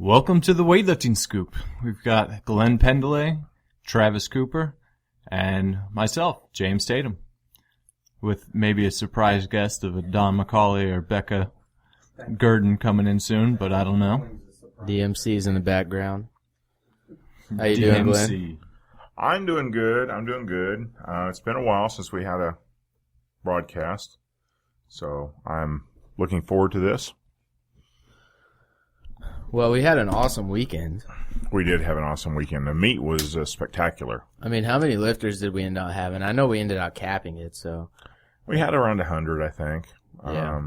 Welcome to the Weightlifting Scoop. We've got Glenn Pendlay, Travis Cooper, and myself, James Tatum, with maybe a surprise guest of a Don McCauley or Becca Gurdon coming in soon, but I don't know. DMC's in the background. How you doing, Glenn? I'm doing good. It's been a while since we had a broadcast, so I'm looking forward to this. Well, we had an awesome weekend. We did have an awesome weekend. The meet was spectacular. I mean, how many lifters did we end up having? I know we ended up capping it, so. We had around 100, I think. Yeah.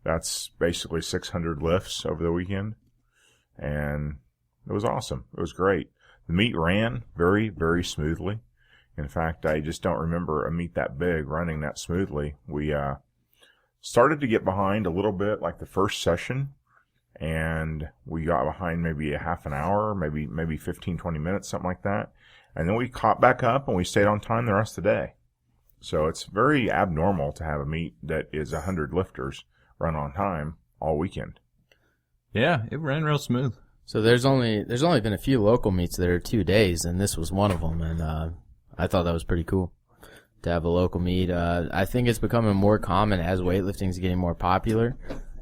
That's basically 600 lifts over the weekend, and it was awesome. It was great. The meet ran very, very smoothly. In fact, I just don't remember a meet that big running that smoothly. We started to get behind a little bit, like the first session, and we got behind maybe a half an hour, maybe 15, 20 minutes, something like that. And then we caught back up, and we stayed on time the rest of the day. So it's very abnormal to have a meet that is 100 lifters run on time all weekend. Yeah, it ran real smooth. So there's only been a few local meets that are 2 days, and this was one of them, and I thought that was pretty cool to have a local meet. I think it's becoming more common as weightlifting is getting more popular.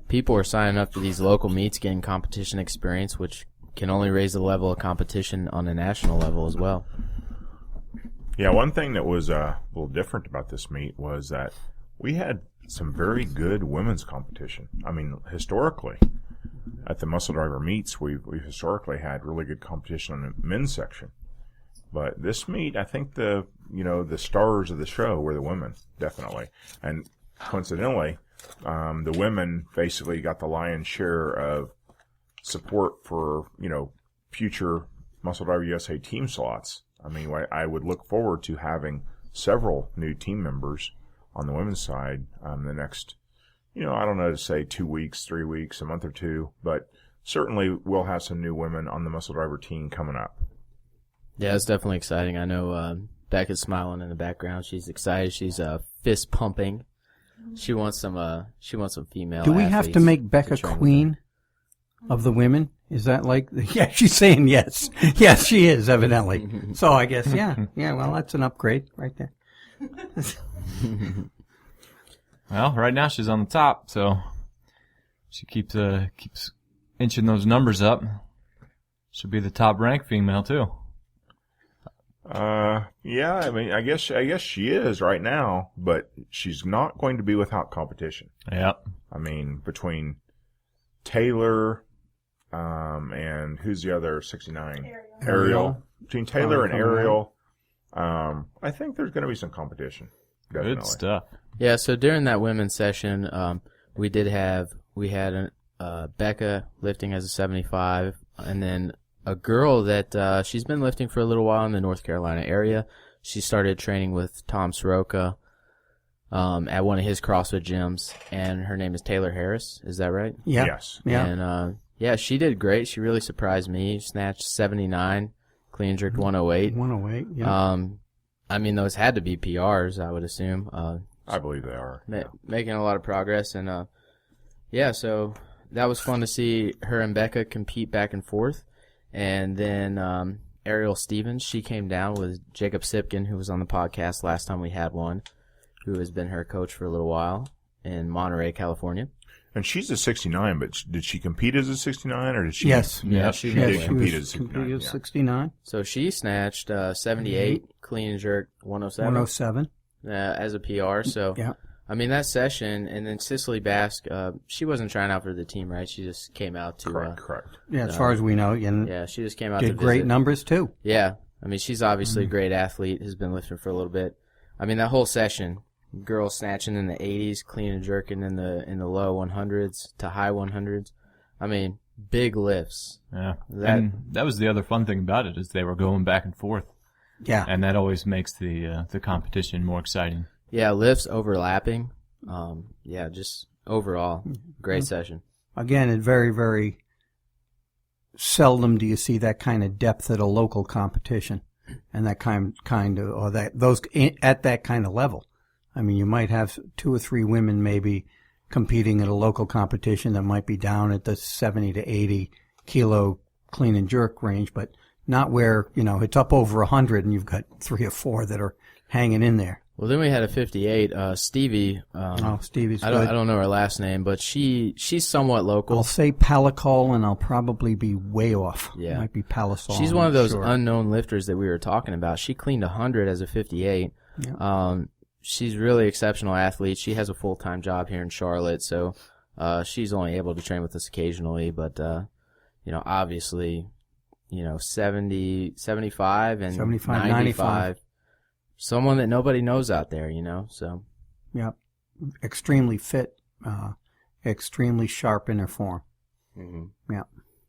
People are signing up for these local meets, getting competition experience, which can only raise the level of competition on a national level as well. Yeah, one thing that was a little different about this meet was that we had some very good women's competition. I mean, historically, at the muscle driver meets, we've historically had really good competition on the men's section. But this meet, I think the stars of the show were the women, definitely. And coincidentally, the women basically got the lion's share of support for, future Muscle Driver USA team slots. I mean, I would look forward to having several new team members on the women's side the next, I don't know to say 2 weeks, 3 weeks, a month or two, but certainly we'll have some new women on the Muscle Driver team coming up. Yeah, it's definitely exciting. I know Becca's smiling in the background. She's excited. She's fist pumping. She wants some female. Do we have to make Becca queen of the women? Is that like? Yeah, she's saying yes. Yes, she is evidently. So I guess yeah. Well, that's an upgrade right there. Well, right now she's on the top, so she keeps inching those numbers up. She'll be the top ranked female too. Yeah, I mean, I guess she is right now, but she's not going to be without competition. Yeah. I mean, between Taylor, and who's the other 69? Ariel. Between Taylor and Ariel, I think there's going to be some competition. Definitely. Good stuff. Yeah, so during that women's session, we had Becca lifting as a 75, and then a girl that she's been lifting for a little while in the North Carolina area. She started training with Tom Soroka at one of his CrossFit gyms, and her name is Taylor Harris. Is that right? Yeah. Yes. Yeah. And she did great. She really surprised me. Snatched 79, clean and jerked 108. 108. Yeah. I mean, those had to be PRs, I would assume. I believe they are. Making a lot of progress, and so that was fun to see her and Becca compete back and forth. And then Ariel Stevens, she came down with Jacob Sipkin, who was on the podcast last time we had one, who has been her coach for a little while in Monterey, California. And she's a 69, but did she compete as a 69, or did she? Yes. Yeah, she did compete as a 69. Competed as 69. So she snatched 78, clean and jerk 107. 107. As a PR. So, yeah. I mean, that session, and then Cicely Bask, she wasn't trying out for the team, right? She just came out to... Correct. Yeah, as far as we know. And yeah, she just came out to did great numbers, too. Yeah. I mean, she's obviously a great athlete, has been lifting for a little bit. I mean, that whole session, girls snatching in the 80s, clean and jerking in the low 100s to high 100s. I mean, big lifts. Yeah. And that was the other fun thing about it, is they were going back and forth. Yeah. And that always makes the competition more exciting. Yeah, lifts overlapping. Just overall, great session. Again, it very, very seldom do you see that kind of depth at a local competition, and that at that kind of level. I mean, you might have 2 or 3 women maybe competing at a local competition that might be down at the 70 to 80 kilo clean and jerk range, but not where, it's up over 100 and you've got 3 or 4 that are hanging in there. Well, then we had a 58, Stevie. Stevie's I good. don't know her last name, but she's somewhat local. I'll say Palicol, and I'll probably be way off. Yeah. It might be Palisol. She's I'm one of not those sure. unknown lifters that we were talking about. She cleaned 100 as a 58. Yeah. She's really exceptional athlete. She has a full-time job here in Charlotte, so she's only able to train with us occasionally. But obviously, 70, 75, and 75, 95. Someone that nobody knows out there, so. Yeah. Extremely fit, extremely sharp in her form. Mm-hmm. Yeah.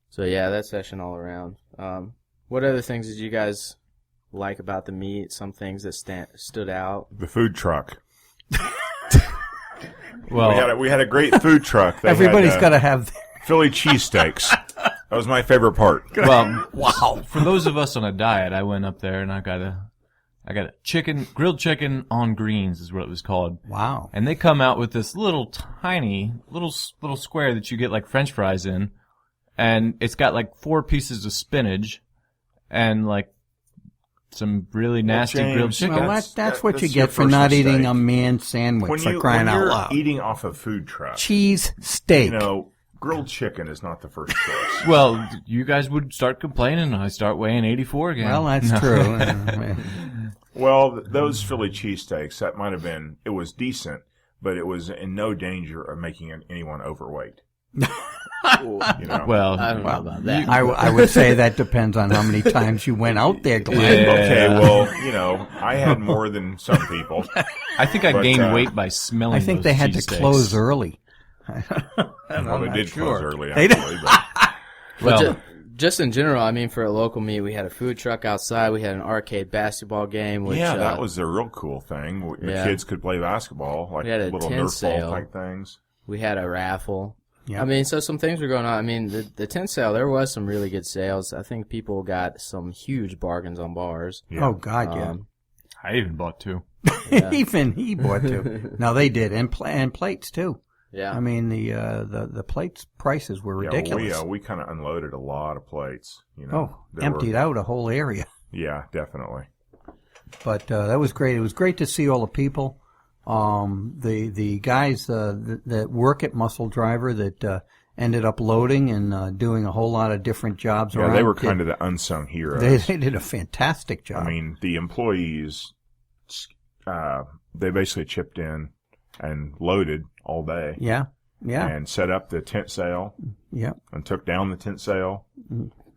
So, yeah, that session all around. What other things did you guys like about the meet? Some things that stood out? The food truck. Well, We had a great food truck. They Everybody's had, got to have. Philly cheesesteaks. That was my favorite part. well, wow. For those of us on a diet, I went up there and I got a grilled chicken on greens is what it was called. Wow. And they come out with this little tiny, little square that you get like French fries in. And it's got like 4 pieces of spinach and like some really nasty James, grilled chicken. Well, that's what you that's your get for first not eating mistake. a man sandwich, for crying when out you're loud. eating off a food truck, Cheese steak. grilled chicken is not the first choice. Well, you guys would start complaining and I start weighing 84 again. Well, that's true. Well, those Philly cheesesteaks, that might have been, it was decent, but it was in no danger of making anyone overweight. Well, I don't know about that. I would say that depends on how many times you went out there, Glenn. Yeah. Okay, well, I had more than some people. I think I But, gained weight by smelling I think those they had to cheesesteaks. close early. Well, they did close early, They did. actually. But Well, Just in general, I mean, for a local meet, we had a food truck outside. We had an arcade basketball game. Which, yeah, that was a real cool thing. The yeah. kids could play basketball, like We had a little tin Nerf sale. ball type things. We had a raffle. Yeah. I mean, so some things were going on. I mean, the tent sale, there was some really good sales. I think people got some huge bargains on bars. Yeah. Oh, God, yeah. I even bought 2. Even he bought 2. No, they did. And plates, too. Yeah. I mean, the plates prices were ridiculous. Yeah, we kind of unloaded a lot of plates. Emptied out a whole area. Yeah, definitely. But that was great. It was great to see all the people. The guys that work at Muscle Driver that ended up loading and doing a whole lot of different jobs Yeah, around. they were kind of the unsung heroes. They did a fantastic job. I mean, the employees, they basically chipped in and loaded all day. yeah. And set up the tent sale Yeah. and took down the tent sale.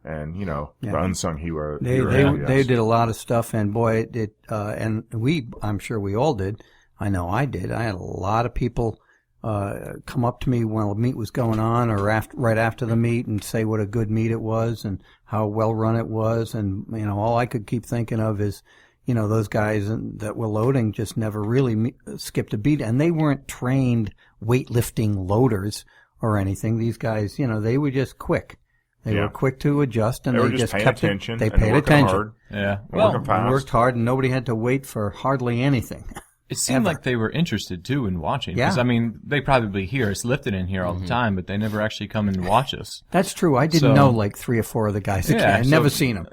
And, the unsung hero. They did a lot of stuff, and boy, I'm sure we all did. I know I did. I had a lot of people come up to me while the meet was going on or right after the meet and say what a good meet it was and how well run it was. And, all I could keep thinking of is, those guys that were loading just never really skipped a beat. And they weren't trained weightlifting loaders or anything. These guys, they were just quick. They were quick to adjust, and they just paying kept attention. They and paid working attention. Hard, Yeah. working They fast. worked hard, and nobody had to wait for hardly anything. It seemed Ever. like they were interested, too, in watching. Yeah. Because, I mean, they probably hear us lifting in here all the time, but they never actually come and watch us. That's true. I didn't know like 3 or 4 of the guys again. I'd never seen them.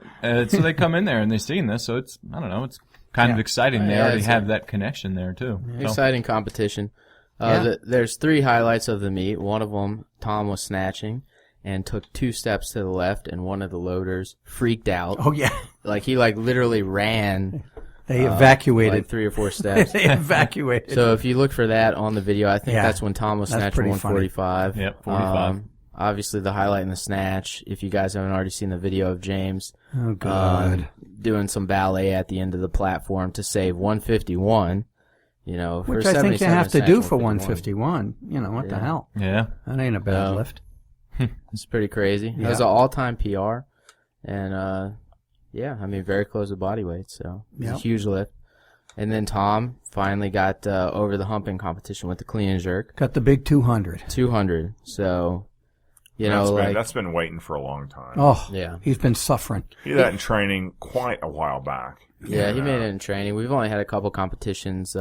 So they come in there and they've seen this, so it's, I don't know, it's kind of exciting. They Yeah, already it's have that connection there, too. So, Exciting competition. There's 3 highlights of the meet. One of them, Tom was snatching and took 2 steps to the left, and one of the loaders freaked out. Oh, yeah. Like, he literally ran. They evacuated. Like 3 or 4 steps. They evacuated. So if you look for that on the video, I think Yeah, that's when Tom was that's snatching pretty 145. Yep, 45. Obviously, the highlight in the snatch, if you guys haven't already seen the video of James Oh, God. doing some ballet at the end of the platform to save 151, Which I think you have to do for 151. What the hell? Yeah. That ain't a bad lift. It's pretty crazy. It was an all-time PR, and very close to body weight, so it's a huge lift. And then Tom finally got over the humping competition with the clean and jerk. Got the big 200. 200, so, that's been waiting for a long time. Oh, yeah. He's been suffering. He did that in training quite a while back. Yeah, he made it in training. We've only had a couple competitions.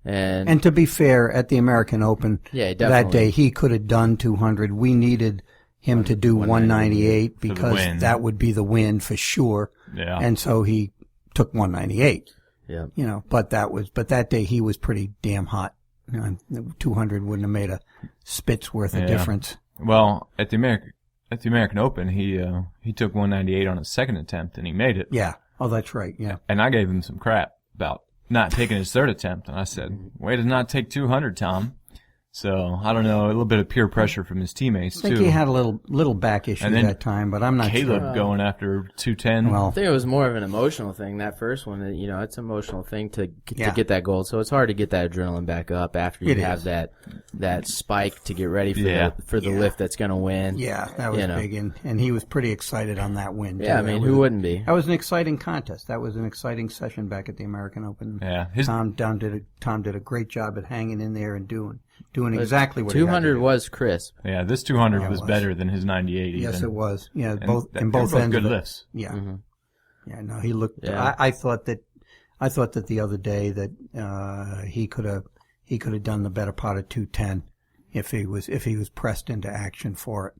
And to be fair, at the American Open yeah, that day, he could have done 200. We needed him to do 198 because win. that would be the win for sure. Yeah. And so he took 198. Yeah. You know, but that day he was pretty damn hot. You know, 200 wouldn't have made a spit's worth of difference. Well, at the American Open, he took 198 on his second attempt and he made it. Yeah. Oh, that's right. Yeah. And I gave him some crap about not taking his third attempt, and I said, "Way to not take 200, Tom." So I don't know, a little bit of peer pressure from his teammates I think too. he had a little back issue And then that time, but I'm not Caleb sure. going after 210. Well, I think it was more of an emotional thing. That first one, you know, it's an emotional thing to get that gold. So it's hard to get that adrenaline back up after you have that spike to get ready for the lift that's going to win. yeah, that was big, and he was pretty excited on that win. Yeah, too. I mean, who wouldn't be? That was an exciting contest. That was an exciting session back at the American Open. Yeah, Tom did a great job at hanging in there and doing exactly what 200 he had was crisp. yeah, this 200 was better than his 98. Even. Yes, it was. Yeah, And both they in were both ends. good of it. lifts. Yeah, Mm-hmm. yeah. No, he looked. Yeah. I thought that the other day that he could have done the better part of 210 if he was pressed into action for it.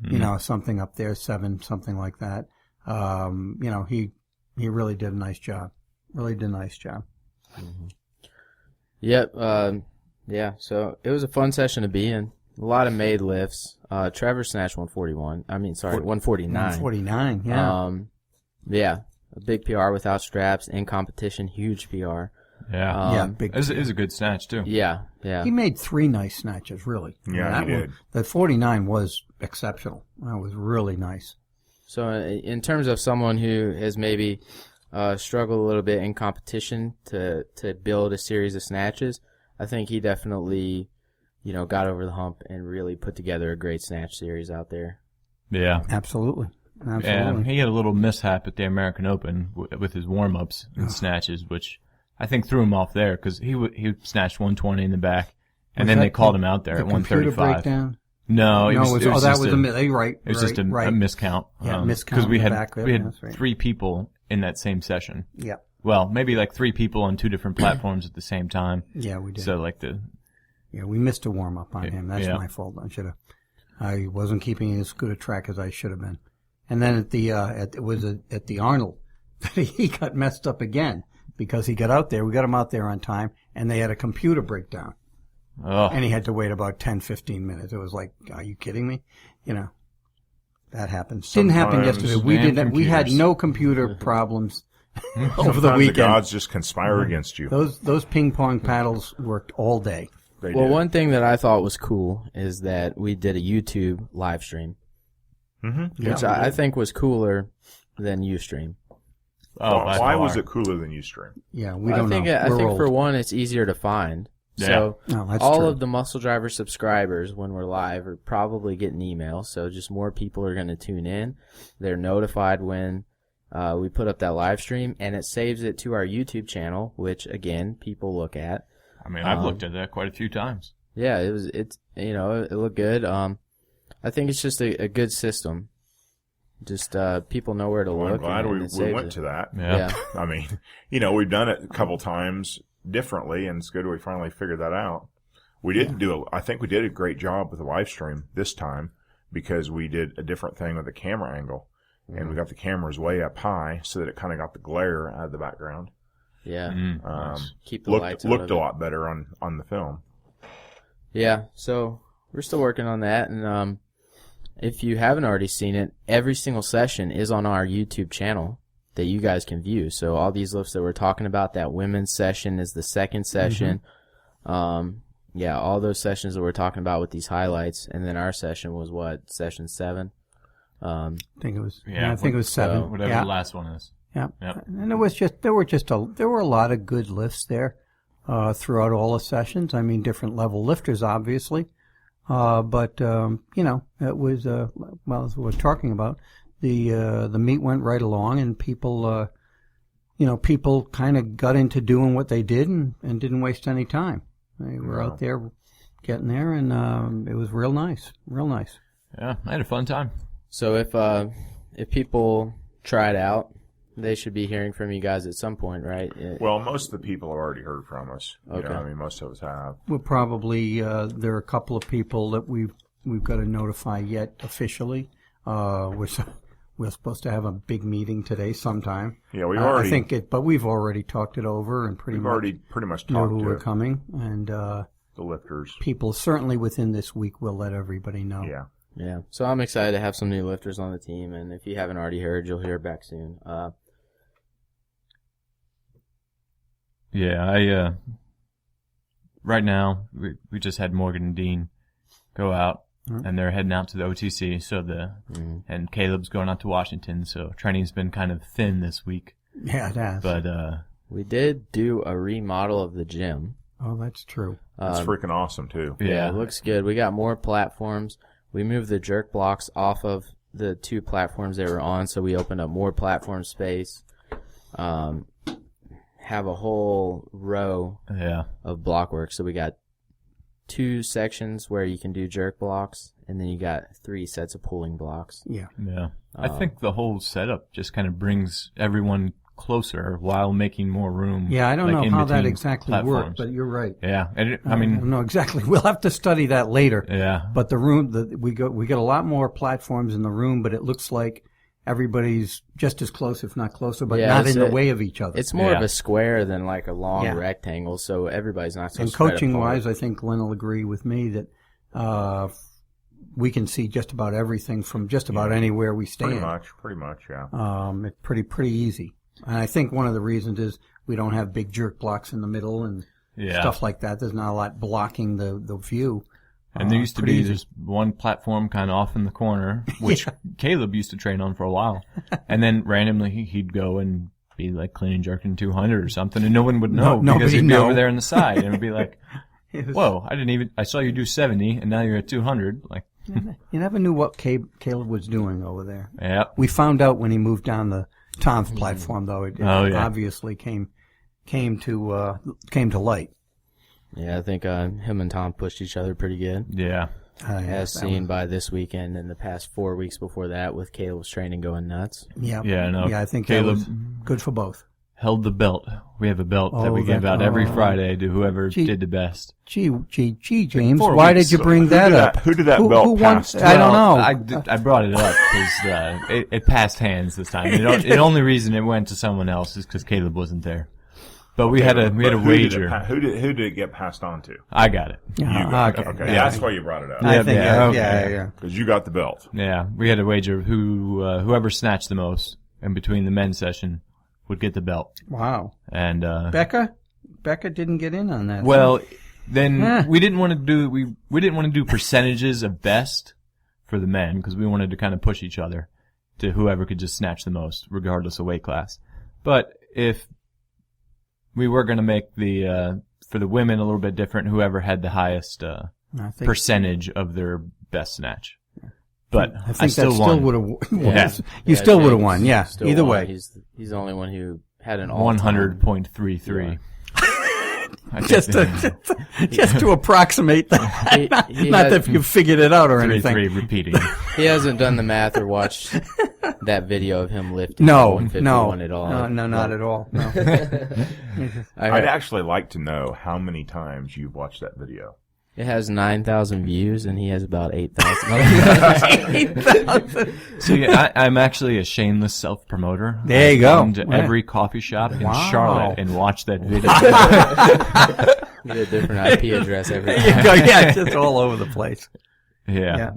Mm-hmm. You know, something up there, 7, something like that. You know, he really did a nice job. Really did a nice job. Mm-hmm. Yep. Yeah. So it was a fun session to be in. A lot of made lifts. Trevor snatched 141. 149. 149. Yeah. Yeah. A big PR without straps in competition. Huge PR. Yeah, Yeah, big. it was a good snatch too. Yeah. Yeah. He made 3 nice snatches, really. Yeah, he did. The 49 was exceptional. That was really nice. So in terms of someone who has maybe struggled a little bit in competition to build a series of snatches, I think he definitely, you know, got over the hump and really put together a great snatch series out there. Yeah. Absolutely. Yeah, he had a little mishap at the American Open with his warm-ups and snatches, which I think threw him off there because he snatched 120 in the back, and then they called him out there at computer 135. breakdown? No, it was that just was right. It was just a miscount. Yeah, miscount because we in the had back there, we had that's right. 3 people in that same session. Yeah. Well, maybe like 3 people on 2 different platforms at the same time. Yeah, we did. So like we missed a warm up on him. That's yeah. my fault. I wasn't keeping as good a track as I should have been. And then at the Arnold, he got messed up again because he got out there. We got him out there on time, and they had a computer breakdown. Oh. And he had to wait about 10, 15 minutes. It was like, are you kidding me? You know, that happens. Didn't happen yesterday. We had no computer problems over the Sometimes weekend. the gods just conspire against you. Those ping pong paddles worked all day. They Well, did. one thing that I thought was cool is that we did a YouTube live stream, which I think was cooler than Ustream. Oh, by why far. was it cooler than Ustream? Yeah, we don't know. I We're think old. for one, it's easier to find. Yeah. So No, that's all true. of the Muscle Driver subscribers, when we're live, are probably getting emails. So just more people are going to tune in. They're notified when we put up that live stream, and it saves it to our YouTube channel, which again people look at. I mean, I've looked at that quite a few times. Yeah, it looked good. I think it's just a good system. Just people know where to Well, I'm look. glad and we it saves went it. to that. Yeah. I mean, we've done it a couple times differently, and it's good we finally figured that out. We didn't I think we did a great job with the live stream this time because we did a different thing with the camera angle. And we got the cameras way up high so that it kind of got the glare out of the background. Yeah, Nice. keep the lights out Looked of a it. lot better on the film. Yeah, so we're still working on that, and if you haven't already seen it, every single session is on our YouTube channel that you guys can view. So all these lifts that we're talking about, that women's session is the second session. Yeah, all those sessions that we're talking about with these highlights, and then our session was what, session 7? I think it was. Yeah, I think it was 7. Whatever yeah. the last one is. Yeah. Yep. And there were a lot of good lifts there throughout all the sessions. I mean, different level lifters, obviously. But it was as we're talking about, the meet went right along, and people kind of got into doing what they did and didn't waste any time. They were out there getting there, and it was real nice. Yeah, I had a fun time. So if people try it out, they should be hearing from you guys at some point, right? Well, most of the people have already heard from us. Okay. I mean, most of us have. We're probably there are a couple of people that we we've got to notify yet officially. We're supposed to have a big meeting today sometime. Yeah, we've already. But we've already talked it over and pretty much know talked who to we're coming, and the lifters. people certainly within this week will let everybody know. Yeah. Yeah. So I'm excited to have some new lifters on the team, and if you haven't already heard, you'll hear back soon. Yeah, right now, we just had Morgan and Dean go out, and they're heading out to the OTC, and Caleb's going out to Washington, so training's been kind of thin this week. Yeah, it has. But, we did do a remodel of the gym. Oh, that's true. It's freaking awesome, too. Yeah, it looks good. We got more platforms. We moved the jerk blocks off of the 2 platforms they were on, so we opened up more platform space. Have a whole row of block work. So we got 2 sections where you can do jerk blocks, and then you got 3 sets of pulling blocks. Yeah. Yeah. I think the whole setup just kind of brings everyone closer while making more room. Yeah, I don't know how that exactly platforms. worked, but you're right. Yeah, and I don't know exactly. We'll have to study that later. Yeah. But the room, we get a lot more platforms in the room, but it looks like everybody's just as close, if not closer, but not in the way of each other. It's more of a square than like a long rectangle, so everybody's not so. And coaching-wise, I think Glenn will agree with me that we can see just about everything from just about anywhere we stand. Pretty much, yeah. It's pretty easy. And I think one of the reasons is we don't have big jerk blocks in the middle and stuff like that. There's not a lot blocking the view. And there used to be just one platform kind of off in the corner, which Caleb used to train on for a while. And then randomly he'd go and be like clean and jerking 200 or something, and no one would know because he'd be over there on the side. And it'd be like, whoa, I saw you do 70 and now you're at 200. Like, you never knew what Caleb was doing over there. Yeah. We found out when he moved down the Tom's platform, though. It obviously came to light. Yeah, I think him and Tom pushed each other pretty good. Yeah. As seen by this weekend and the past 4 weeks before that with Caleb's training going nuts. Yeah. Yeah, no. Yeah, I think Caleb that was good for both. Held the belt. We have a belt that we give out every Friday to whoever did the best. Gee, James, why did you bring that up? Who did that belt pass to? I don't know. I brought it up because it passed hands this time. The only reason it went to someone else is because Caleb wasn't there. But we had a wager. Who did it get passed on to? I got it. Okay. Yeah, that's why you brought it up. I think, yeah. Because you got the belt. Yeah, we had a wager whoever snatched the most in between the men's session would get the belt. Wow. And Becca didn't get in on that. Well, then we didn't want to do percentages of best for the men because we wanted to kind of push each other to whoever could just snatch the most, regardless of weight class. But if we were going to make for the women a little bit different, whoever had the highest percentage of their best snatch. But I think still that still would have won. You still would have won, yeah. Either way. He's the only one who had an 100.33. Just to approximate that. Not that you figured it out or anything. 3 repeating. He hasn't done the math or watched that video of him lifting No, 151 at all. No, not at all. No. I'd actually like to know how many times you've watched that video. It has 9,000 views, and he has about 8,000. So yeah, I'm actually a shameless self-promoter. There you go. I've gone to every coffee shop in Charlotte and watched that video. You get a different IP address every time. You go, yeah, it's all over the place. Yeah.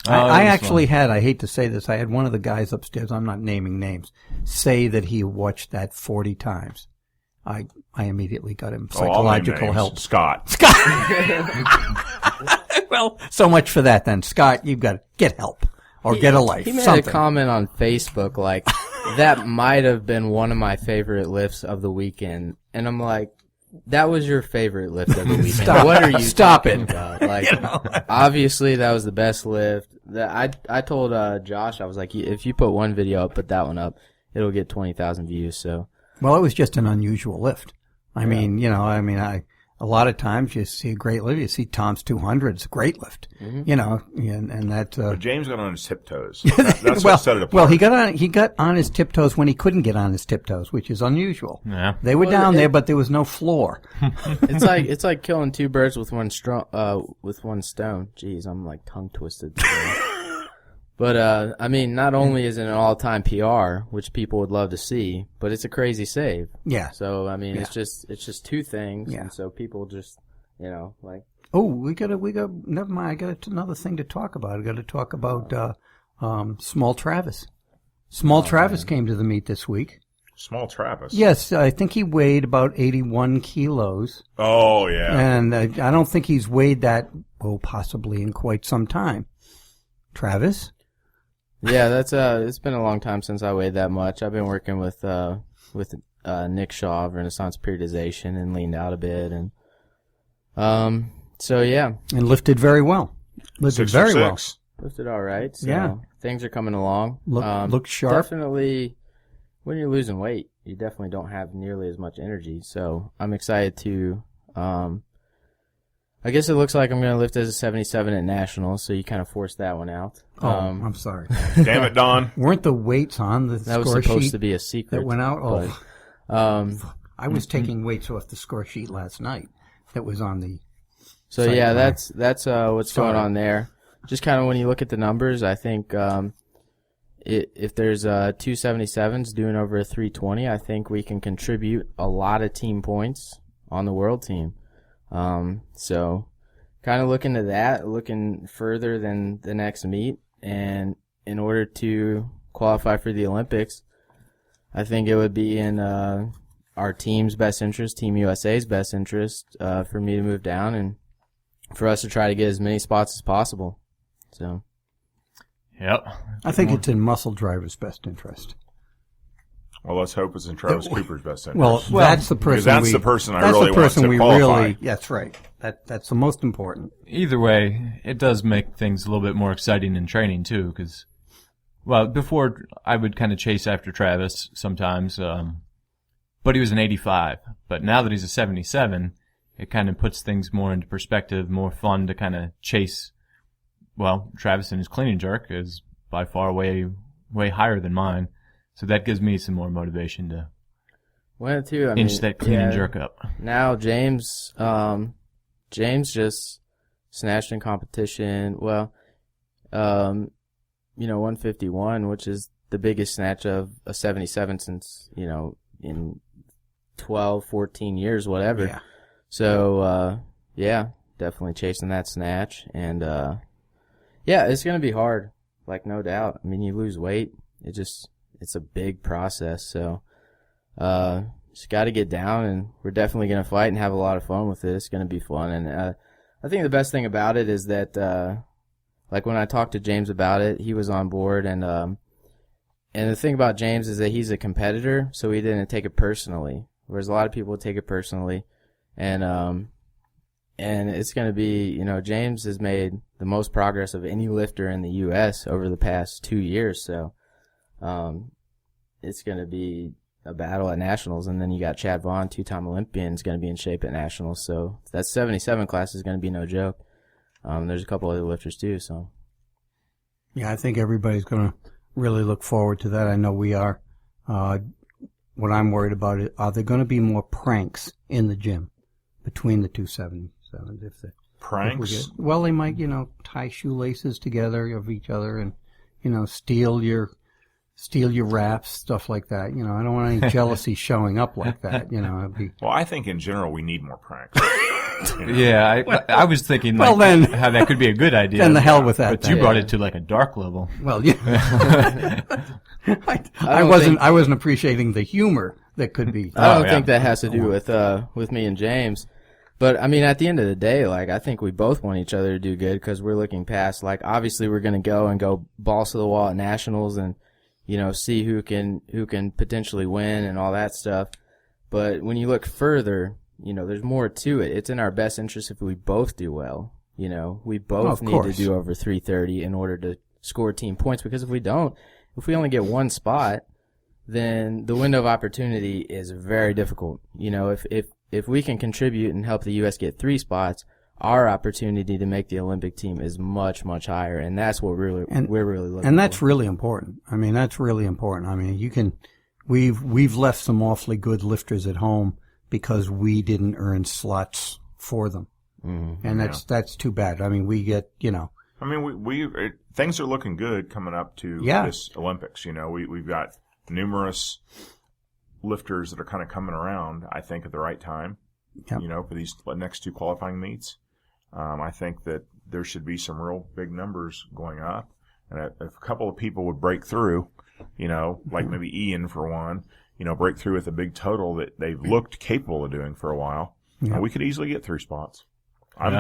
I actually had, I hate to say this, I had one of the guys upstairs, I'm not naming names, say that he watched that 40 times. I immediately got him psychological help. Scott. Well, so much for that then. Scott, you've got to get help or get a life. He made something. a comment on Facebook like, that might have been one of my favorite lifts of the weekend. And I'm like, that was your favorite lift of the weekend. What are you talking about? Like, obviously that was the best lift. I told Josh, I was like, if you put one video up, put that one up, it'll get 20,000 views. So. Well, it was just an unusual lift. I mean, a lot of times you see a great lift. You see Tom's 200. It's a great lift, you know, and that. But James got on his tiptoes. That's what set it apart. Well, he got on his tiptoes when he couldn't get on his tiptoes, which is unusual. Yeah. They were down there, but there was no floor. It's like killing two birds with one stone. Jeez, I'm like tongue twisted today. But I mean, not only is it an all-time PR, which people would love to see, but it's a crazy save. Yeah. So I mean, it's just two things, Yeah. and so people just, you know, like. Oh, we got. Never mind. I got another thing to talk about. I got to talk about Small Travis. Small Travis came to the meet this week. Small Travis. Yes, I think he weighed about 81 kilos. Oh, yeah. And I don't think he's weighed that, possibly in quite some time. Travis? Yeah, that's it's been a long time since I weighed that much. I've been working with Nick Shaw of Renaissance Periodization and leaned out a bit, and so yeah, And lifted very well. Lifted 6 very for well. 6. lifted all right. So Yeah. things are coming along. Looked sharp. Definitely, when you're losing weight, you definitely don't have nearly as much energy. So I'm excited to. I guess it looks like I'm going to lift as a 77 at Nationals, so you kind of forced that one out. I'm sorry. Damn it, Don. Weren't the weights on the That was score supposed sheet to be a secret that went out? but, I was taking weights off the score sheet last night that was on the... So Sorry, yeah, Brian. that's what's going Sorry. on there. Just kind of when you look at the numbers, I think if there's 277s doing over a 320, I think we can contribute a lot of team points on the world team. So kind of looking to that, looking further than the next meet, and in order to qualify for the Olympics, I think it would be in our team's best interest, Team USA's best interest, for me to move down and for us to try to get as many spots as possible. So, Yep. I think it's in Muscle Driver's best interest. Well, let's hope it's in Travis Cooper's best interest. Well, that's the person. because that's the person I that's really the person want we to qualify. really. That's right. That's the most important. Either way, it does make things a little bit more exciting in training too, because, well, before I would kind of chase after Travis sometimes, but he was an 85. But now that he's a 77, it kind of puts things more into perspective, more fun to kind of chase. Well, Travis and his clean and jerk is by far way higher than mine, so that gives me some more motivation to well, too, inch that clean and jerk up. Now James just snatched in competition. Well, 151, which is the biggest snatch of a 77 since, in 12, 14 years, whatever. Yeah. So, yeah, definitely chasing that snatch. And, yeah, it's going to be hard. Like, no doubt. I mean, you lose weight. It's a big process. So, just got to get down, and we're definitely going to fight and have a lot of fun with it. It's going to be fun. And, I think the best thing about it is that, like when I talked to James about it, he was on board. And the thing about James is that he's a competitor, so he didn't take it personally. Whereas a lot of people take it personally. And it's going to be, James has made the most progress of any lifter in the U.S. over the past 2 years. So, it's going to be a battle at Nationals. And then you got Chad Vaughn, 2-time Olympian, is going to be in shape at Nationals. So that 77 class is going to be no joke. There's a couple other lifters too, so. Yeah, I think everybody's going to really look forward to that. I know we are. What I'm worried about is, are there going to be more pranks in the gym between the 277s? Pranks? Well, they might, tie shoelaces together of each other and, steal your wraps, stuff like that. I don't want any jealousy showing up like that. It'd be. Well, I think in general we need more pranks. Yeah, I was thinking Well, then- how that could be a good idea. Then the hell with that. But you then. brought it to like a dark level. Well, yeah. I wasn't appreciating the humor that could be. I don't yeah. think that has to do with me and James. But, I mean, at the end of the day, like, I think we both want each other to do good because we're looking past, like, obviously we're going to go balls to the wall at Nationals and, see who can potentially win and all that stuff. But when you look further, there's more to it. It's in our best interest if we both do well. We both need to do over 330 in order to score team points, because if we don't, if we only get one spot, then the window of opportunity is very difficult. if we can contribute and help the U.S. get 3 spots, our opportunity to make the Olympic team is much, much higher, and that's what we're really looking And that's for. really important. I mean, that's really important. I mean, we've left some awfully good lifters at home because we didn't earn slots for them. Mm-hmm. And that's too bad. I mean, we get, I mean, things are looking good coming up to this Olympics. We've got numerous lifters that are kind of coming around, I think, at the right time, for these next 2 qualifying meets. I think that there should be some real big numbers going up. And if a couple of people would break through, like maybe Ian for one, break through with a big total that they've looked capable of doing for a while, we could easily get 3 spots. I'm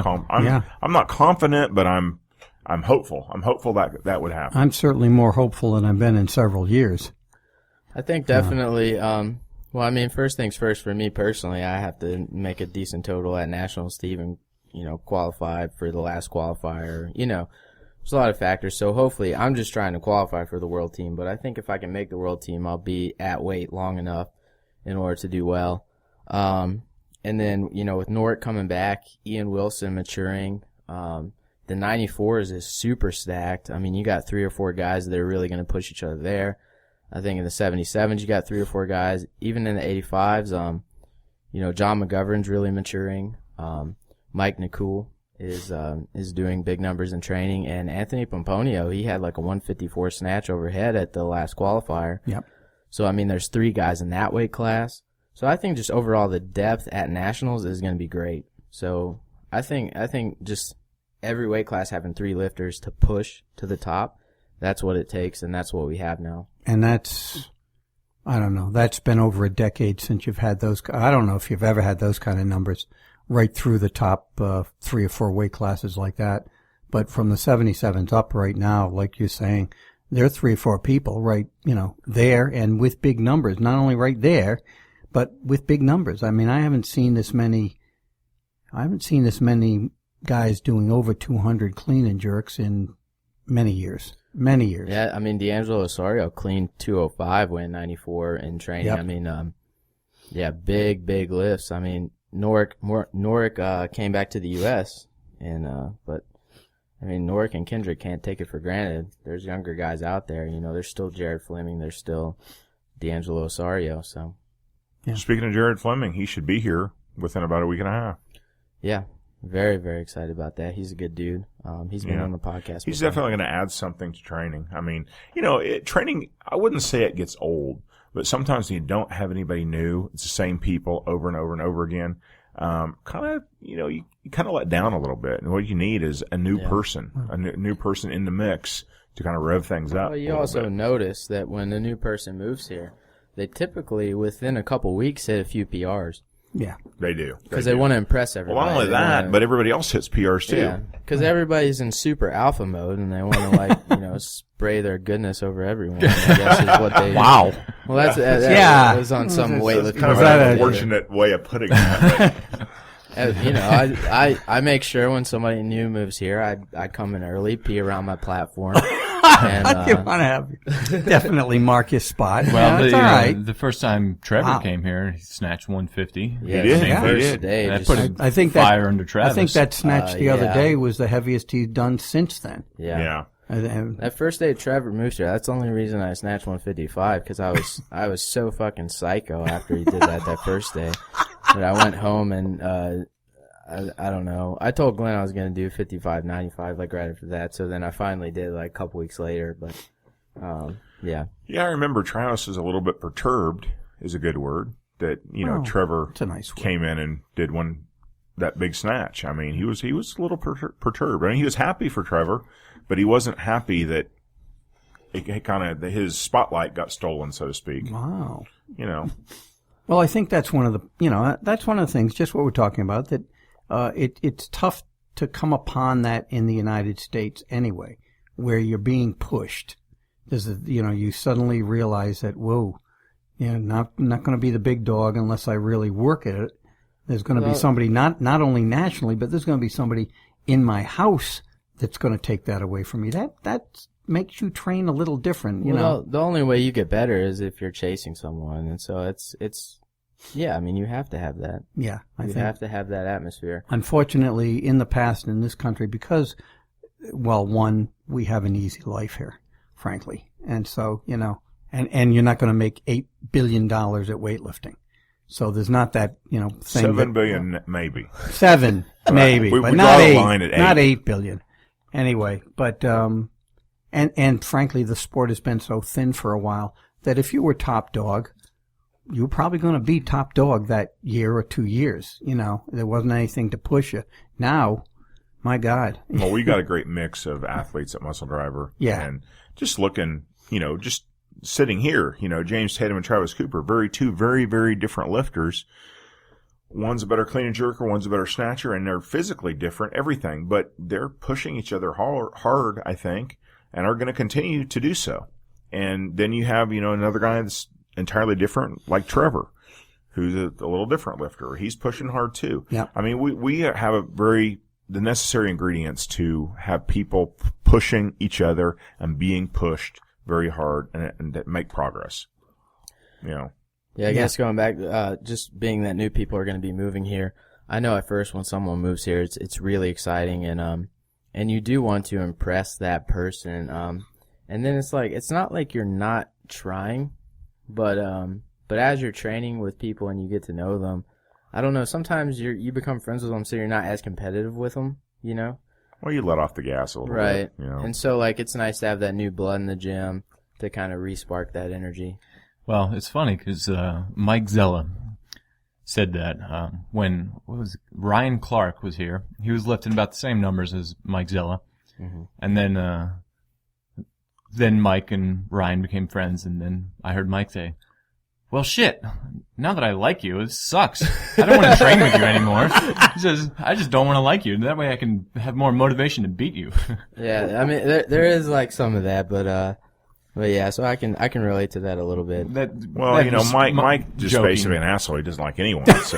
not confident, but I'm hopeful. I'm hopeful that would happen. I'm certainly more hopeful than I've been in several years. I think definitely. Well, I mean, first things first. For me personally, I have to make a decent total at nationals to even, qualify for the last qualifier. There's a lot of factors. So hopefully, I'm just trying to qualify for the world team. But I think if I can make the world team, I'll be at weight long enough in order to do well. And then, with Nort coming back, Ian Wilson maturing, the 94s is super stacked. I mean, you got 3 or 4 guys that are really going to push each other there. I think in the 77s, you got 3 or 4 guys. Even in the 85s, John McGovern's really maturing. Mike McCauley is doing big numbers in training. And Anthony Pomponio, he had like a 154 snatch overhead at the last qualifier. Yep. So, I mean, there's 3 guys in that weight class. So I think just overall the depth at nationals is going to be great. So I think just every weight class having 3 lifters to push to the top, that's what it takes, and that's what we have now. And that's, I don't know, that's been over a decade since you've had those. I don't know if you've ever had those kind of numbers right through the top 3 or 4 weight classes like that. But from the 77s up right now, like you're saying, there are 3 or 4 people right, there and with big numbers, not only right there, but with big numbers. I mean, I haven't seen this many guys doing over 200 clean and jerks in many years. Yeah, I mean, D'Angelo Osorio cleaned 205 weighing 94 in training. Yep. I mean, big lifts. I mean, Norick came back to the U.S. But I mean, Norick and Kendrick can't take it for granted. There's younger guys out there. There's still Jared Fleming. There's still D'Angelo Osorio. So. Yeah. Speaking of Jared Fleming, he should be here within about a week and a half. Yeah, very, very excited about that. He's a good dude. He's been on the podcast. He's definitely going to add something to training. I mean, training, I wouldn't say it gets old, but sometimes you don't have anybody new. It's the same people over and over and over again. You kind of let down a little bit. And what you need is a new person, a new person in the mix to kind of rev things up. Well, you also notice that when a new person moves here, they typically, within a couple weeks, hit a few PRs. Yeah. They do. Because they want to impress everybody. Well, not only that, but everybody else hits PRs too. Yeah, because everybody's in super alpha mode, and they want to, spray their goodness over everyone. I guess is what they. Wow. Well, that was on some weightlifting. Kind of an unfortunate way of putting that. I make sure when somebody new moves here, I come in early, pee around my platform. And, you want to have definitely mark his spot. Well, that's all right. The first time Trevor came here, he snatched 150. Yeah, he did. First day, That put I think fire under Travis. I think that snatch the other day was the heaviest he's done since then. Yeah. And That first day Trevor moved here, that's the only reason I snatched 155, because I was so fucking psycho after he did that first day that I went home and I don't know. I told Glenn I was going to do 55-95 like right after that, so then I finally did like a couple weeks later, but yeah. Yeah, I remember Travis is a little bit perturbed, is a good word, that, Trevor it's a nice word. came in and did that big snatch. I mean, he was a little perturbed. I mean, he was happy for Trevor, but he wasn't happy that his spotlight got stolen, so to speak. Wow. Well, I think that's one of the things, just what we're talking about, that it's tough to come upon that in the United States anyway, where you're being pushed. You suddenly realize that, whoa, not going to be the big dog unless I really work at it. There's going to be somebody, not only nationally, but there's going to be somebody in my house that's going to take that away from me. That makes you train a little different, The only way you get better is if you're chasing someone, and so it's Yeah, I mean, you have to have that. Yeah, I You think. have to have that atmosphere. Unfortunately, in the past in this country, because, well, one, we have an easy life here, frankly. And so, and you're not going to make $8 billion at weightlifting. So there's not that, thing. $7 billion, maybe. 7, maybe, We but draw not the 8. line at 8. Not 8 billion. Anyway, but, and frankly, the sport has been so thin for a while that if you were top dog, you were probably going to be top dog that year or 2 years. There wasn't anything to push you. Now, my God. Well, we got a great mix of athletes at Muscle Driver. Yeah. And just looking, just sitting here, James Tatum and Travis Cooper, two very, very different lifters. One's a better clean and jerker, one's a better snatcher, and they're physically different, everything. But they're pushing each other hard, I think, and are going to continue to do so. And then you have, another guy that's entirely different, like Trevor, who's a little different lifter. He's pushing hard too. Yeah. I mean, we have the necessary ingredients to have people pushing each other and being pushed very hard and that make progress. Yeah, I guess going back, just being that new people are going to be moving here. I know at first when someone moves here, it's really exciting and you do want to impress that person. And then it's not like you're not trying. But as you're training with people and you get to know them, I don't know, sometimes you become friends with them so you're not as competitive with them, Well, you let off the gas a little Right. bit. And so, it's nice to have that new blood in the gym to kind of re-spark that energy. Well, it's funny because Mike Zella said that when Ryan Clark was here, he was lifting about the same numbers as Mike Zella. Mm-hmm. And then Mike and Ryan became friends, and then I heard Mike say, well, shit, now that I like you, it sucks. I don't want to train with you anymore. He says, I just don't want to like you. That way I can have more motivation to beat you. Yeah, I mean, there is some of that, but yeah, so I can relate to that a little bit. Mike just joking. basically an asshole. He doesn't like anyone, so.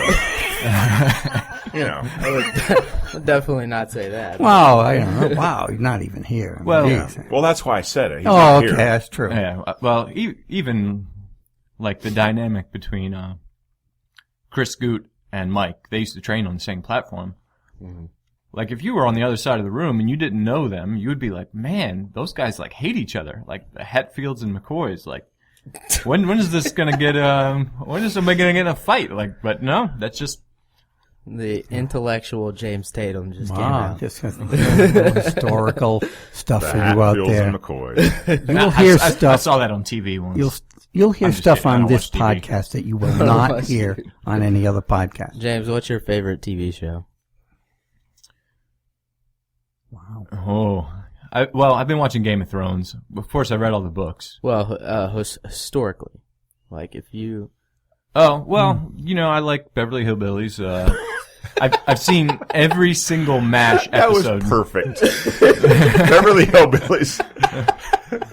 I would definitely not say that. Wow, I don't know. Wow, you're not even here. Well, Well, that's why I said it. He's oh, not okay, here. that's true. Yeah, well, even the dynamic between Chris Goot and Mike, they used to train on the same platform. Mm-hmm. Like, if you were on the other side of the room and you didn't know them, you would be like, man, those guys, hate each other. Like, the Hetfields and McCoys. Like, when is this gonna get, when is somebody gonna get in a fight? But no, that's just... The intellectual James Tatum just came Wow, out. just historical stuff for you out Hatfields there. and McCoy. You'll hear I stuff. saw that on TV once. You'll hear I'm just stuff kidding. I on don't this watch TV. podcast that you will not hear on any other podcast. James, what's your favorite TV show? Wow. Oh. I've been watching Game of Thrones. Of course, I read all the books. Well, historically. If you... Oh, well, I like Beverly Hillbillies. I've seen every single MASH episode. That was perfect. Beverly Hillbillies.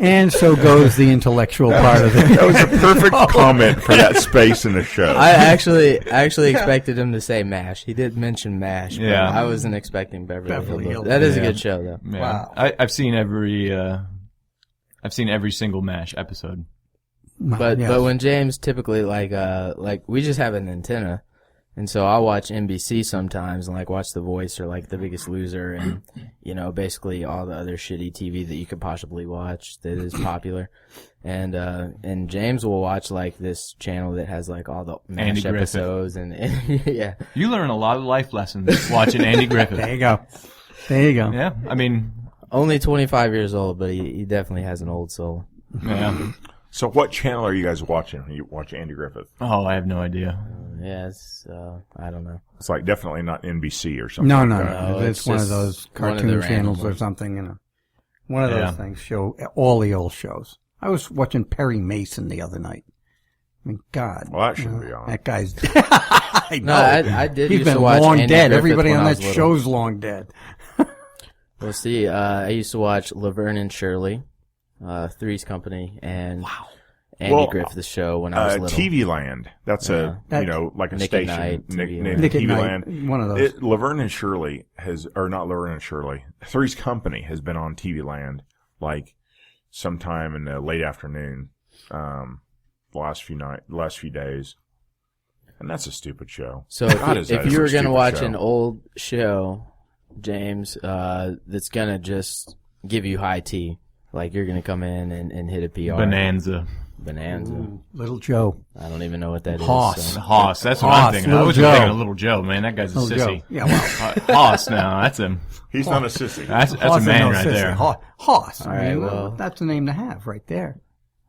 And so goes the intellectual part of it. That was a perfect comment for that space in the show. I actually expected him to say MASH. He did mention MASH, but Yeah. I wasn't expecting Beverly Hills. Hills. That is a Yeah. good show, though. Yeah. Wow. I've seen every single MASH episode. But Yes. but when James typically we just have an antenna, and so I'll watch NBC sometimes and watch The Voice or The Biggest Loser and basically all the other shitty TV that you could possibly watch that is popular, and James will watch this channel that has all the Andy MASH Griffith. episodes and yeah. You learn a lot of life lessons watching Andy Griffith. There you go. There you go. Yeah, I mean, Only 25 years old, but he definitely has an old soul. yeah. So what channel are you guys watching when you watch Andy Griffith? Oh, I have no idea. Yes, I don't know. It's definitely not NBC or something. No, like no, that. no. it's It's one of just those one of cartoon the channels random or ones. something, One of those Yeah. things show all the old shows. I was watching Perry Mason the other night. I mean, God. Well, that shouldn't be on. That guy's I know. No, I did He's used to been watch long Andy dead. Griffith Everybody when on I that was little. show's long dead. Well, see, I used to watch Laverne and Shirley, Three's Company, and Andy Griffith's show when I was little. TV Land. That's Yeah. like a Nick at station. Night, TV Land. Nick at TV Night, Land. one of those. Laverne and Shirley not Laverne and Shirley. Three's Company has been on TV Land sometime in the late afternoon, the last few days. And that's a stupid show. So God, if you were going to watch show. an old show, James, that's going to just give you high tea, like you're going to come in and hit a PR. Bonanza. Bonanza. Little Joe. I don't even know what that is. Hoss. so- Hoss. That's what Hoss, I'm thinking. I Little was Joe. thinking of Little Joe, man. That guy's a Little sissy. Joe. Yeah, well. Hoss now. That's him. He's not a sissy. That's a Hoss man ain't no right sissy. there. Hoss. All I right, mean, well. that's the name to have right there.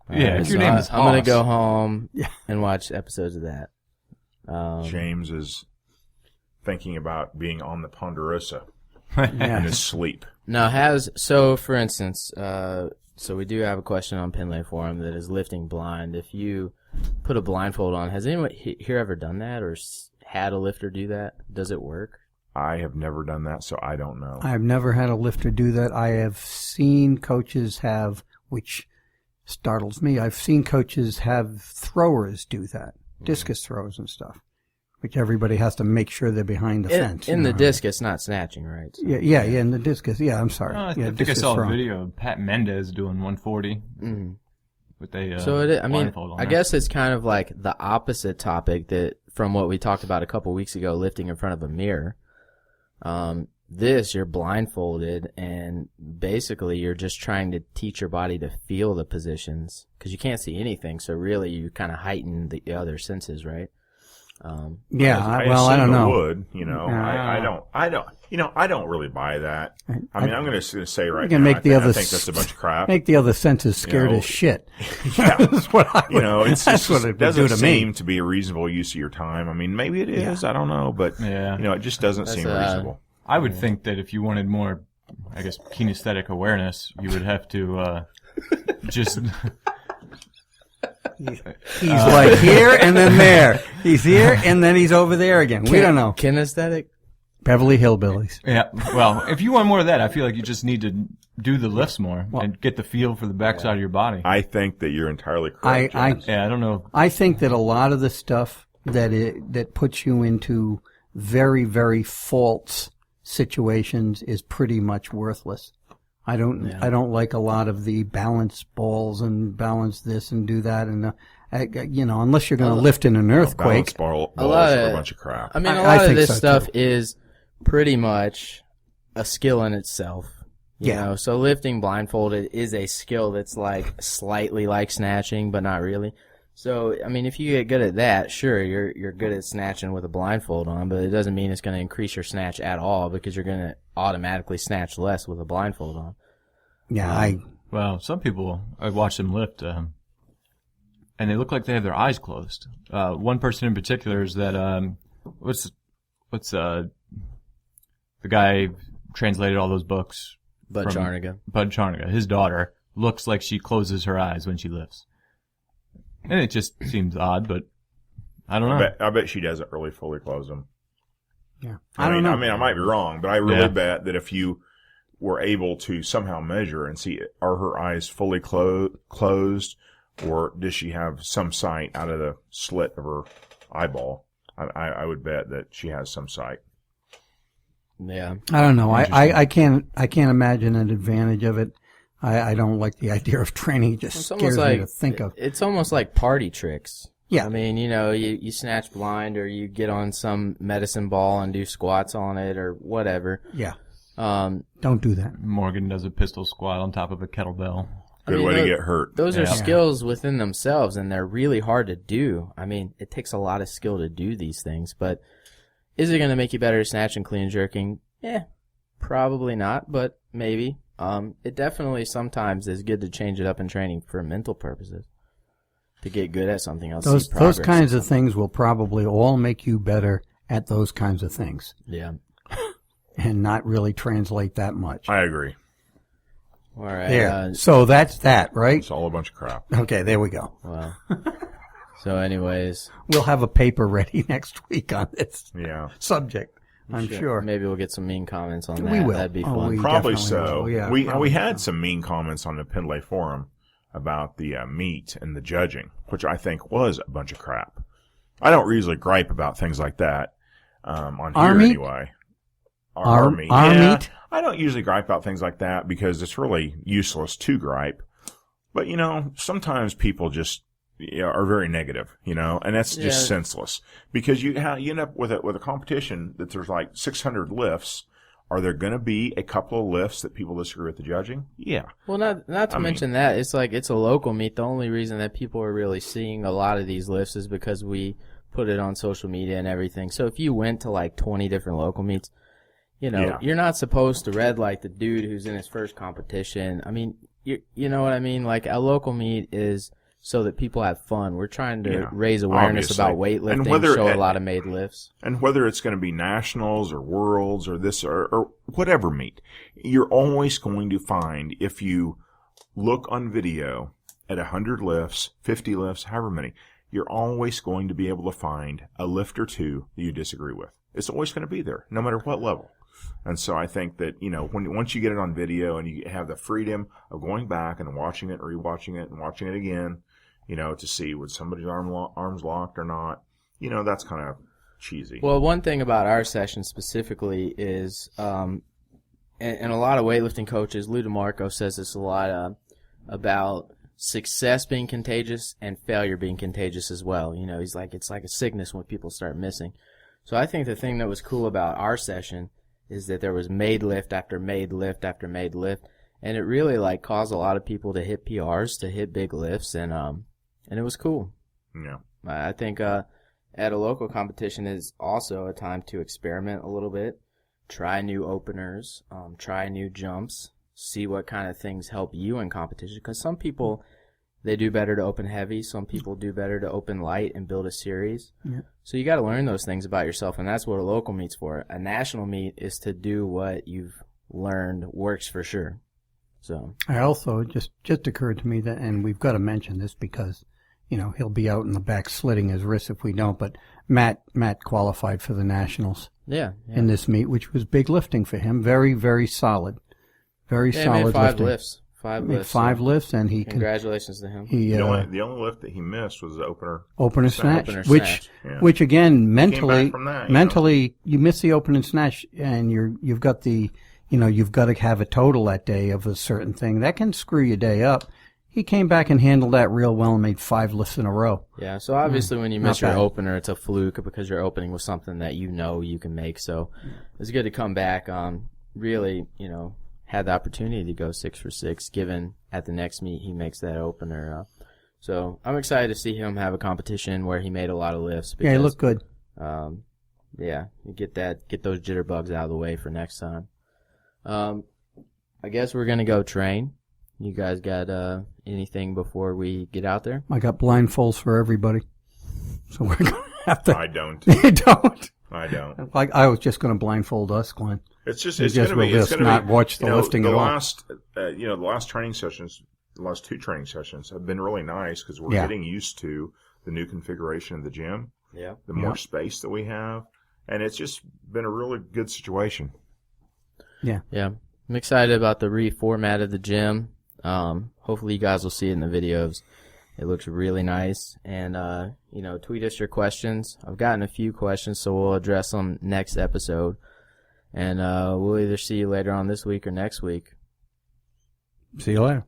Yeah, if your So name is I'm going to Hoss. go home Yeah. and watch episodes of that. James is thinking about being on the Ponderosa Yeah. in his sleep. Now, for instance, so we do have a question on Pendlay Forum that is lifting blind. If you put a blindfold on, has anyone here ever done that or had a lifter do that? Does it work? I have never done that, so I don't know. I've never had a lifter do that. I have seen coaches have, which startles me, I've seen coaches have throwers do that, discus throws and stuff, which everybody has to make sure they're behind the fence. In you the know. discus, not snatching, right? So- Yeah, in the discus. Yeah, I'm sorry. I yeah, think I discus saw a throw. video of Pat Mendez doing 140 Mhm. with a So I mean, blindfold on I there. guess it's kind of like the opposite topic that from what we talked about a couple weeks ago, lifting in front of a mirror. You're blindfolded, and basically you're just trying to teach your body to feel the positions because you can't see anything. So really, you kind of heighten the other senses, right? Yeah, I I don't assume it know. would, Yeah. I don't really buy that. I mean, I'm going to say right You can now, make the I other think that's a bunch of crap. Make the other senses scared know, as shit. Yeah. That's what I would, It's that's just, what it would doesn't do to seem me. to be a reasonable use of your time. I mean, maybe it is. I don't know, but Yeah. it just doesn't seem reasonable. I would think that if you wanted more, I guess, kinesthetic awareness, you would have to just. He's like here and then there. He's here and then he's over there again. We don't know. Kinesthetic. Beverly Hillbillies. Yeah, well, if you want more of that, I feel like you just need to do the lifts more and get the feel for the backside of your body. I think that you're entirely correct. James. Yeah, I don't know. I think that a lot of the stuff that puts you into very, very false situations is pretty much worthless. I don't like a lot of the balance balls and balance this and do that and unless you're going to lift in an earthquake. Balls A lot are of- a bunch of crap. I mean, a I lot of think this so, stuff too. is pretty much a skill in itself. You Yeah. know, so lifting blindfolded is a skill that's like slightly like snatching, but not really. So, I mean, if you get good at that, sure, you're good at snatching with a blindfold on, but it doesn't mean it's going to increase your snatch at all because you're going to automatically snatch less with a blindfold on. Yeah, Well, some people, I watch them lift, and they look like they have their eyes closed. One person in particular is that, what's the guy translated all those books? Bud From- Charniga. Bud Charniga. His daughter looks like she closes her eyes when she lifts. And it just seems odd, but I don't know. I bet she doesn't really fully close them. yeah. I don't know. mean, I might be wrong, but I really Yeah. bet that if you were able to somehow measure and see, are her eyes fully closed, or does she have some sight out of the slit of her eyeball? I would bet that she has some sight. Yeah. I don't know. I can't imagine an advantage of it. I don't like the idea of training. It just It's scares almost me like to think of. It's almost like party tricks. Yeah. I mean, you snatch blind or you get on some medicine ball and do squats on it or whatever. Yeah. Don't do that. Morgan does a pistol squat on top of a kettlebell. Good way to get hurt. Those are Yeah. skills within themselves, and they're really hard to do. I mean, it takes a lot of skill to do these things, but is it going to make you better at snatch and clean and jerking? Probably not, but maybe. It definitely sometimes is good to change it up in training for mental purposes. To get good at something else. Those kinds of things will probably all make you better at those kinds of things Yeah. and not really translate that much. I agree. All right. There. So that's that, right? It's all a bunch of crap. Okay, there we go. Well. So anyways. We'll have a paper ready next week on this Yeah. subject, I'm sure. Maybe we'll get some mean comments on that. We will. That'd be Oh, fun. we- Probably definitely so. will, yeah, we probably had some mean comments on the Pendlay forum about the meet and the judging, which I think was a bunch of crap. I don't usually gripe about things like that on Our here meet? anyway. Our meet. meet? I don't usually gripe about things like that because it's really useless to gripe. But, sometimes people just are very negative, and that's just senseless because you end up with a competition that there's like 600 lifts. Are there going to be a couple of lifts that people disagree with the judging? Yeah. Well, not to mention that it's like it's a local meet. The only reason that people are really seeing a lot of these lifts is because we put it on social media and everything. So if you went to like 20 different local meets, you're not supposed to red light the dude who's in his first competition. I mean, you know what I mean? Like a local meet is so that people have fun. We're trying to raise awareness about weightlifting, and show a lot of made lifts. And whether it's going to be nationals or worlds or this or whatever meet, you're always going to find, if you look on video at 100 lifts, 50 lifts, however many, you're always going to be able to find a lift or two that you disagree with. It's always going to be there, no matter what level. And so I think that, once you get it on video and you have the freedom of going back and watching it, rewatching it, and watching it again, to see was somebody's arms locked or not, that's kind of cheesy. Well, one thing about our session specifically is, and a lot of weightlifting coaches, Lou DeMarco says this a lot, about success being contagious and failure being contagious as well. He's like, it's like a sickness when people start missing. So I think the thing that was cool about our session is that there was made lift after made lift after made lift, and it really like caused a lot of people to hit PRs, to hit big lifts, and it was cool. Yeah. I think at a local competition is also a time to experiment a little bit, try new openers, try new jumps, see what kind of things help you in competition, because some people, they do better to open heavy. Some people do better to open light and build a series. Yeah. So you got to learn those things about yourself, and that's what a local meet's for. A national meet is to do what you've learned works for sure. So I also just occurred to me that, and we've got to mention this because he'll be out in the back slitting his wrists if we don't. But Matt qualified for the nationals. Yeah. In this meet, which was big lifting for him. Very, very solid. Very solid. He made five lifting. lifts. Five lifts, and he congratulations to him. The only lift that he missed was the opener snatch, which again mentally you miss the opening snatch, and you've got the you've got to have a total that day of a certain thing that can screw your day up. He came back and handled that real well and made 5 lifts in a row. Yeah, so obviously when you miss your opener, it's a fluke because you're opening with something that you can make. So it's good to come back. Really, had the opportunity to go 6 for 6, given at the next meet he makes that opener. So I'm excited to see him have a competition where he made a lot of lifts. Because, he looked good. You get those jitterbugs out of the way for next time. I guess we're gonna go train. You guys got anything before we get out there? I got blindfolds for everybody, so we're gonna have to. I don't. You don't. I don't. Like I was just going to blindfold us, Glenn. It's going to not watch the lifting at all. The last training sessions, the last 2 training sessions have been really nice because we're getting used to the new configuration of the gym. Yeah. The more space that we have, and it's just been a really good situation. Yeah. Yeah. I'm excited about the reformat of the gym. Hopefully you guys will see it in the videos. It looks really nice. And, tweet us your questions. I've gotten a few questions, so we'll address them next episode. And we'll either see you later on this week or next week. See you later.